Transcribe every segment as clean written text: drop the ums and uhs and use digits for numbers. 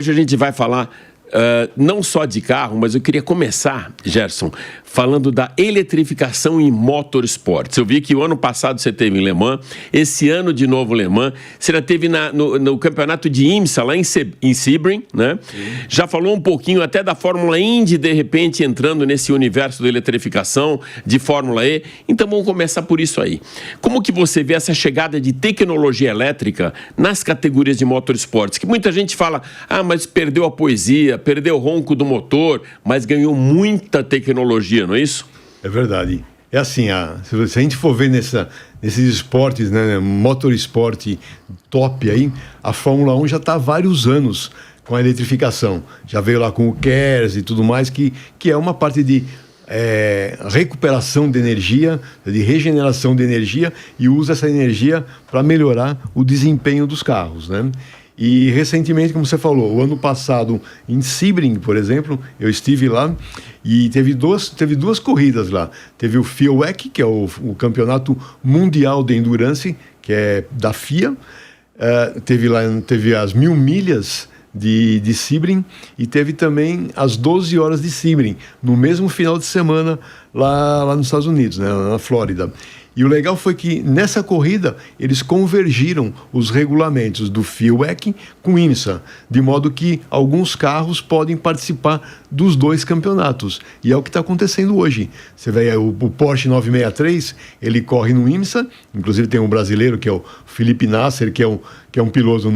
Hoje a gente vai falar não só de carro, mas eu queria começar, Gerson, falando da eletrificação em motorsports. Eu vi que o ano passado você teve em Le Mans, esse ano de novo Le Mans, você já teve no campeonato de IMSA, lá em Sebring, né? Sim. Já falou um pouquinho até da Fórmula Indy, de repente, entrando nesse universo da eletrificação, de Fórmula E. Então, vamos começar por isso aí. Como que você vê essa chegada de tecnologia elétrica nas categorias de motorsports? Que muita gente fala, mas perdeu a poesia, perdeu o ronco do motor, mas ganhou muita tecnologia, não é isso? É verdade. É assim, se a gente for ver nesses esportes, né, motorsport top aí, a Fórmula 1 já está há vários anos com a eletrificação. Já veio lá com o KERS e tudo mais, que é uma parte de recuperação de energia, de regeneração de energia, e usa essa energia para melhorar o desempenho dos carros, né? E recentemente, como você falou, o ano passado em Sebring, por exemplo, eu estive lá e teve duas corridas lá. Teve o FIA-WEC, que é o campeonato mundial de endurance, que é da FIA. Teve as 1000 milhas de Sebring e teve também as 12 horas de Sebring, no mesmo final de semana lá nos Estados Unidos, né, na Flórida. E o legal foi que nessa corrida eles convergiram os regulamentos do FIA-WEC com o IMSA, de modo que alguns carros podem participar dos dois campeonatos. E é o que está acontecendo hoje. Você vê o Porsche 963, ele corre no IMSA, inclusive tem um brasileiro que é o Felipe Nasser, que é um piloto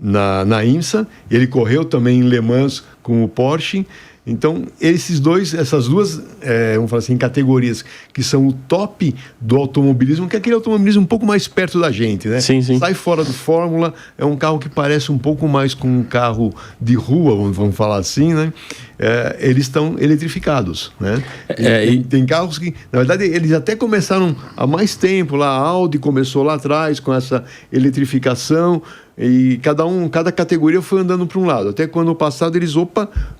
na IMSA. Ele correu também em Le Mans com o Porsche. Então, essas duas, vamos falar assim, categorias que são o top do automobilismo, que é aquele automobilismo um pouco mais perto da gente, né? Sim, sim. Sai fora do Fórmula, é um carro que parece um pouco mais com um carro de rua, vamos falar assim, né? Eles estão eletrificados, né? Tem carros que, na verdade, eles até começaram há mais tempo, lá a Audi começou lá atrás com essa eletrificação, e cada categoria foi andando para um lado, até que ano passado eles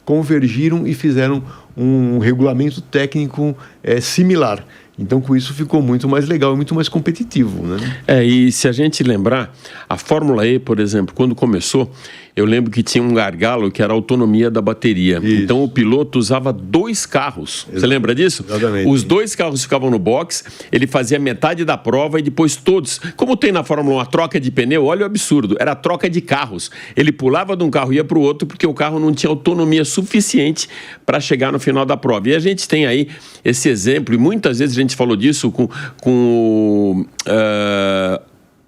convergiram e fizeram um regulamento técnico similar. Então, com isso, ficou muito mais legal e muito mais competitivo, né? E se a gente lembrar, a Fórmula E, por exemplo, quando começou, eu lembro que tinha um gargalo que era a autonomia da bateria. Isso. Então, o piloto usava 2 carros. Você lembra disso? Exatamente. Os 2 carros ficavam no box, ele fazia metade da prova e depois todos... Como tem na Fórmula 1 a troca de pneu, olha o absurdo, era a troca de carros. Ele pulava de um carro e ia para o outro porque o carro não tinha autonomia suficiente para chegar no final da prova. E a gente tem aí esse exemplo, e muitas vezes a gente falou disso com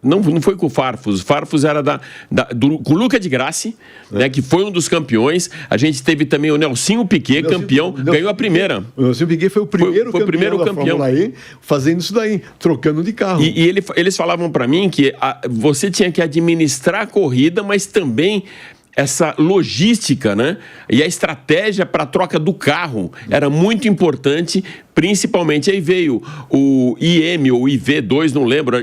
não foi com o Farfus. O Farfus era com o Luca de Grassi, né, que foi um dos campeões. A gente teve também o Nelsinho Piquet, campeão, ganhou a primeira. O Nelsinho Piquet foi o primeiro campeão da Fórmula E, fazendo isso daí, trocando de carro. E eles falavam para mim que você tinha que administrar a corrida, mas também essa logística, né? E a estratégia para a troca do carro era muito importante, principalmente aí veio o IM ou IV2, não lembro,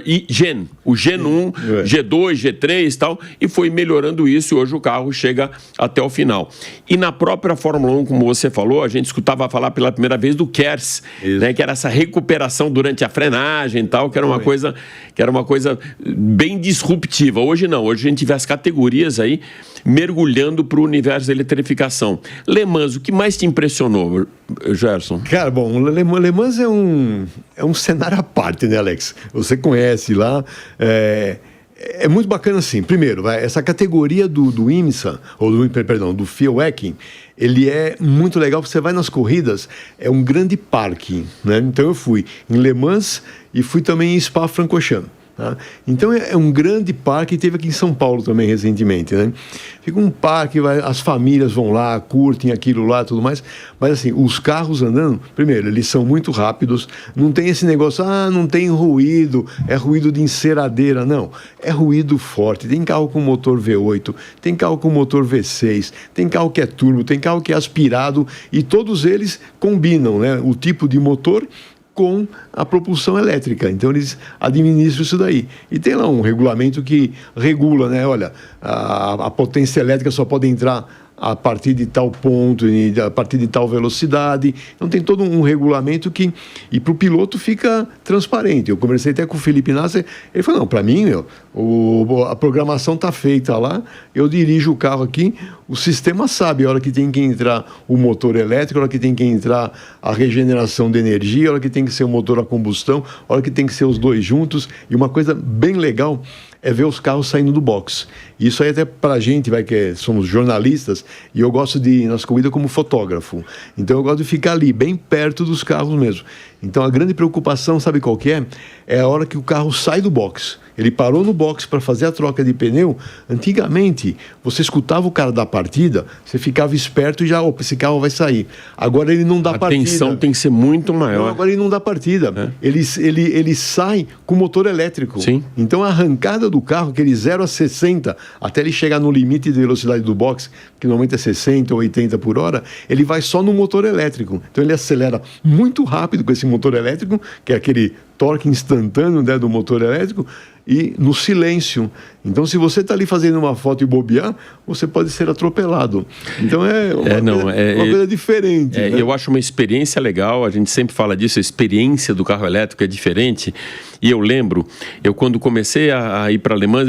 o Gen 1, G2, G3 e tal, e foi melhorando isso e hoje o carro chega até o final. E na própria Fórmula 1, como você falou, a gente escutava falar pela primeira vez do KERS, né? Que era essa recuperação durante a frenagem e tal, que era uma coisa bem disruptiva. Hoje não, hoje a gente vê as categorias aí mergulhando para o universo da eletrificação. Le Mans, o que mais te impressionou, Gerson? Cara, bom, Le Mans é um cenário à parte, né, Alex? Você conhece lá, é muito bacana assim. Primeiro, essa categoria do IMSA, ou do FIA-WEC, ele é muito legal, porque você vai nas corridas, é um grande parque, né? Então eu fui em Le Mans e fui também em Spa-Francorchamps. Tá? Então é um grande parque, teve aqui em São Paulo também recentemente, né? Fica um parque, as famílias vão lá, curtem aquilo lá, tudo mais, mas assim, os carros andando, primeiro, eles são muito rápidos, não tem esse negócio, não tem ruído, é ruído de enceradeira, não, é ruído forte, tem carro com motor V8, tem carro com motor V6, tem carro que é turbo, tem carro que é aspirado, e todos eles combinam, né, o tipo de motor com a propulsão elétrica. Então eles administram isso daí. E tem lá um regulamento que regula, né? Olha, a potência elétrica só pode entrar a partir de tal ponto, a partir de tal velocidade. Então tem todo um regulamento que... E para o piloto fica transparente. Eu conversei até com o Felipe Nasser, ele falou, não, para mim, a programação está feita lá, eu dirijo o carro aqui, o sistema sabe a hora que tem que entrar o motor elétrico, a hora que tem que entrar a regeneração de energia, a hora que tem que ser o motor a combustão, a hora que tem que ser os dois juntos. E uma coisa bem legal é ver os carros saindo do box. Isso aí até para a gente, que somos jornalistas, e eu gosto de ir nas corridas como fotógrafo. Então eu gosto de ficar ali, bem perto dos carros mesmo. Então a grande preocupação, sabe qual que é? É a hora que o carro sai do box. Ele parou no box para fazer a troca de pneu. Antigamente, você escutava o cara da partida, você ficava esperto e já, opa, esse carro vai sair. Agora ele não dá partida. A tensão tem que ser muito maior. Não, agora ele não dá partida. Ele sai com motor elétrico. Sim. Então a arrancada do carro, aquele 0 a 60, até ele chegar no limite de velocidade do box, que normalmente é 60 ou 80 por hora, ele vai só no motor elétrico. Então ele acelera muito rápido com esse motor elétrico, que é aquele torque instantâneo, né, do motor elétrico, e no silêncio. Então, se você está ali fazendo uma foto e bobear, você pode ser atropelado. Então, é uma coisa diferente. Né? Eu acho uma experiência legal, a gente sempre fala disso, a experiência do carro elétrico é diferente. E eu lembro, quando comecei a ir para Le Mans,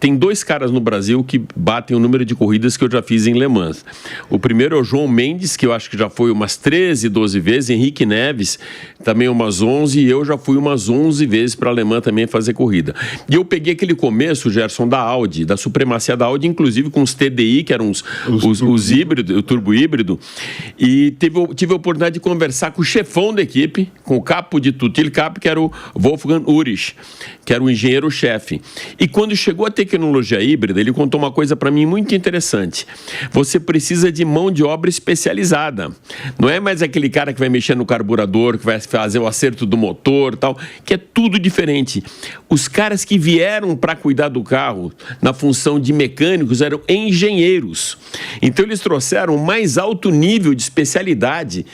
tem 2 caras no Brasil que batem o número de corridas que eu já fiz em Le Mans. O primeiro é o João Mendes, que eu acho que já foi umas 13, 12 vezes, Henrique Neves, também umas 11, e eu já fui umas 11 vezes para Le Mans também fazer corrida. E eu peguei aquele começo, Gerson, da Audi, da supremacia da Audi, inclusive com os TDI, que eram os híbridos, o turbo híbrido, e tive a oportunidade de conversar com o chefão da equipe, com o capo de tudo, ele capo, que era o Wolfgang Urich, que era o engenheiro-chefe. E quando chegou a tecnologia híbrida, ele contou uma coisa para mim muito interessante. Você precisa de mão de obra especializada. Não é mais aquele cara que vai mexer no carburador, que vai fazer o acerto do motor, tal, que é tudo diferente. Os caras que vieram para cuidar do carro na função de mecânicos eram engenheiros. Então eles trouxeram o mais alto nível de especialidade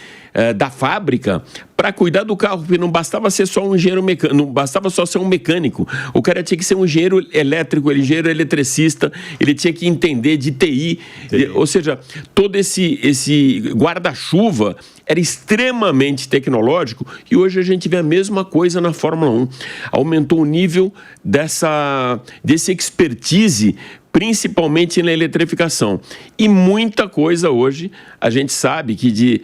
da fábrica para cuidar do carro, porque não bastava ser só um engenheiro mecânico, não bastava só ser um mecânico. O cara tinha que ser um engenheiro elétrico, engenheiro eletricista, ele tinha que entender de TI. Ou seja, todo esse guarda-chuva era extremamente tecnológico, e hoje a gente vê a mesma coisa na Fórmula 1. Aumentou o nível desse expertise, principalmente na eletrificação. E muita coisa hoje, a gente sabe que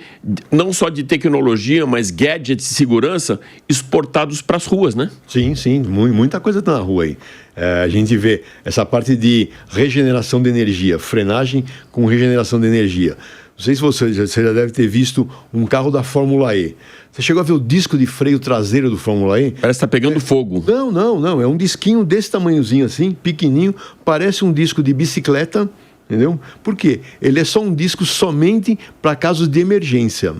não só de tecnologia, mas gadgets de segurança exportados para as ruas, né? Sim, muita coisa está na rua aí. A gente vê essa parte de regeneração de energia, frenagem com regeneração de energia. Não sei se você já deve ter visto um carro da Fórmula E. Você chegou a ver o disco de freio traseiro do Fórmula E? Parece que está pegando fogo. Não. É um disquinho desse tamanhozinho assim, pequenininho, parece um disco de bicicleta, entendeu? Por quê? Ele é só um disco somente para casos de emergência.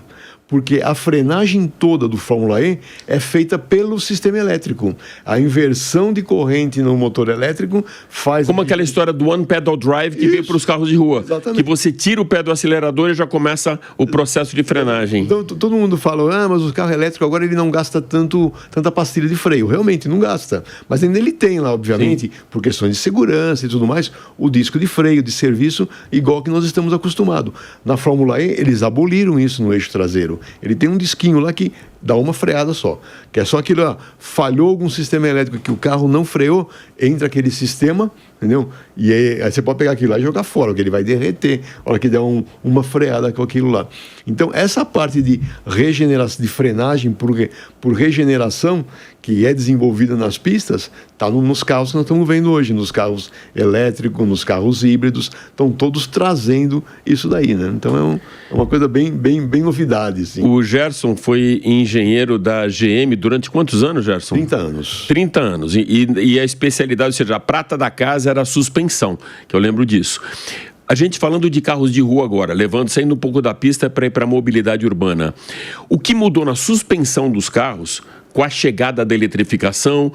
Porque a frenagem toda do Fórmula E é feita pelo sistema elétrico. A inversão de corrente no motor elétrico faz... Como aquela história do One Pedal Drive que veio para os carros de rua. Exatamente. Que você tira o pé do acelerador e já começa o processo de frenagem. Então, todo mundo fala, mas o carro elétrico agora ele não gasta tanta pastilha de freio. Realmente, não gasta. Mas ainda ele tem lá, obviamente, por questões de segurança e tudo mais, o disco de freio, de serviço, igual que nós estamos acostumados. Na Fórmula E, eles aboliram isso no eixo traseiro. Ele tem um disquinho lá que dá uma freada só. Que é só aquilo, falhou algum sistema elétrico que o carro não freou, entra aquele sistema, entendeu? E aí você pode pegar aquilo lá e jogar fora, porque ele vai derreter a hora que der uma freada com aquilo lá. Então, essa parte de regeneração, de frenagem por regeneração, que é desenvolvida nas pistas, está nos carros que nós estamos vendo hoje, nos carros elétricos, nos carros híbridos, estão todos trazendo isso daí, né? Então, é uma coisa bem novidade, assim. O Gerson foi engenheiro da GM durante quantos anos, Gerson? 30 anos. 30 anos. E a especialidade, ou seja, a prata da casa era a suspensão, que eu lembro disso. A gente falando de carros de rua agora, saindo um pouco da pista para ir para a mobilidade urbana. O que mudou na suspensão dos carros com a chegada da eletrificação,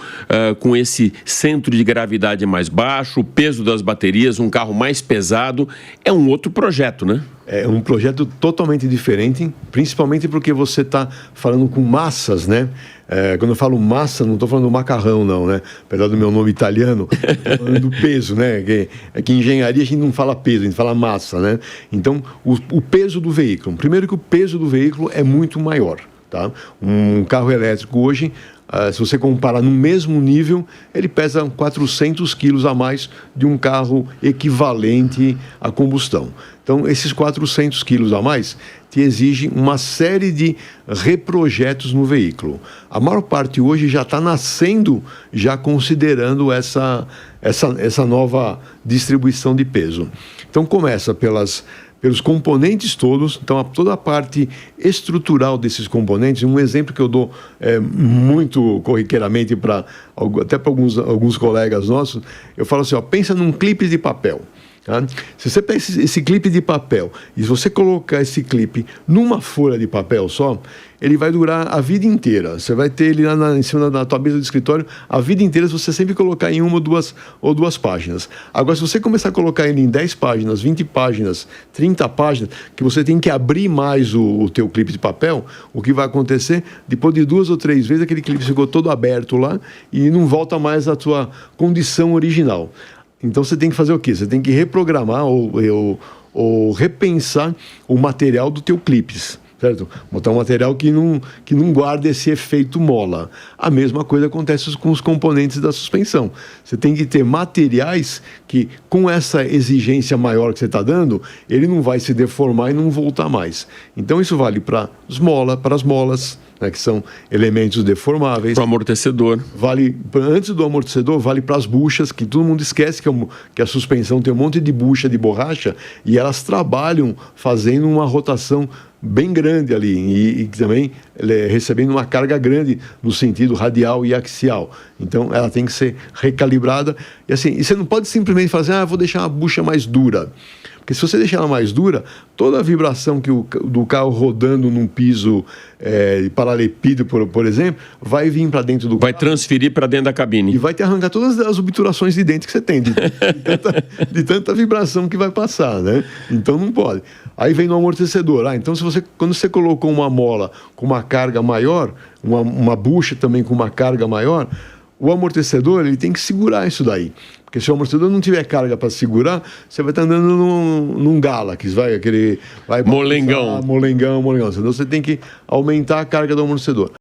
com esse centro de gravidade mais baixo, o peso das baterias, um carro mais pesado, é um outro projeto, né? É um projeto totalmente diferente, principalmente porque você está falando com massas, né? Quando eu falo massa, não estou falando do macarrão, não, né? Apesar do meu nome italiano, estou falando do peso, né? Que em engenharia a gente não fala peso, a gente fala massa, né? Então, o peso do veículo. Primeiro que o peso do veículo é muito maior, tá? Um carro elétrico hoje, se você comparar no mesmo nível, ele pesa 400 quilos a mais de um carro equivalente à combustão. Então, esses 400 quilos a mais te exigem uma série de reprojetos no veículo. A maior parte hoje já está nascendo, já considerando essa nova distribuição de peso. Então, começa pelos componentes todos, então toda a parte estrutural desses componentes. Um exemplo que eu dou muito corriqueiramente até para alguns colegas nossos, eu falo assim, pensa num clipe de papel. Tá? Se você pega esse clipe de papel e se você colocar esse clipe numa folha de papel só, ele vai durar a vida inteira. Você vai ter ele lá em cima da tua mesa de escritório a vida inteira se você sempre colocar em uma ou duas páginas. Agora, se você começar a colocar ele em 10 páginas, 20 páginas, 30 páginas, que você tem que abrir mais o teu clipe de papel, o que vai acontecer? Depois de 2 ou 3 vezes, aquele clipe ficou todo aberto lá e não volta mais à tua condição original. Então, você tem que fazer o quê? Você tem que reprogramar ou repensar o material do teu clipes, certo? Botar um material que não guarde esse efeito mola. A mesma coisa acontece com os componentes da suspensão. Você tem que ter materiais que, com essa exigência maior que você está dando, ele não vai se deformar e não voltar mais. Então, isso vale para as molas, né, que são elementos deformáveis. Para o amortecedor. Antes do amortecedor, vale para as buchas, que todo mundo esquece que a suspensão tem um monte de bucha de borracha e elas trabalham fazendo uma rotação bem grande ali e também recebendo uma carga grande no sentido radial e axial. Então, ela tem que ser recalibrada. E assim, você não pode simplesmente fazer, vou deixar a bucha mais dura. Porque se você deixar ela mais dura, toda a vibração do carro rodando num piso paralelepípedo, por exemplo, vai vir para dentro do carro. Vai transferir para dentro da cabine. E vai te arrancar todas as obturações de dente que você tem, de tanta vibração que vai passar, né? Então não pode. Aí vem no amortecedor. Então, quando você colocou uma mola com uma carga maior, uma bucha também com uma carga maior, o amortecedor ele tem que segurar isso daí. Porque se o amortecedor não tiver carga para segurar, você vai estar andando num Galax, vai molengão. Molengão. Então você tem que aumentar a carga do amortecedor.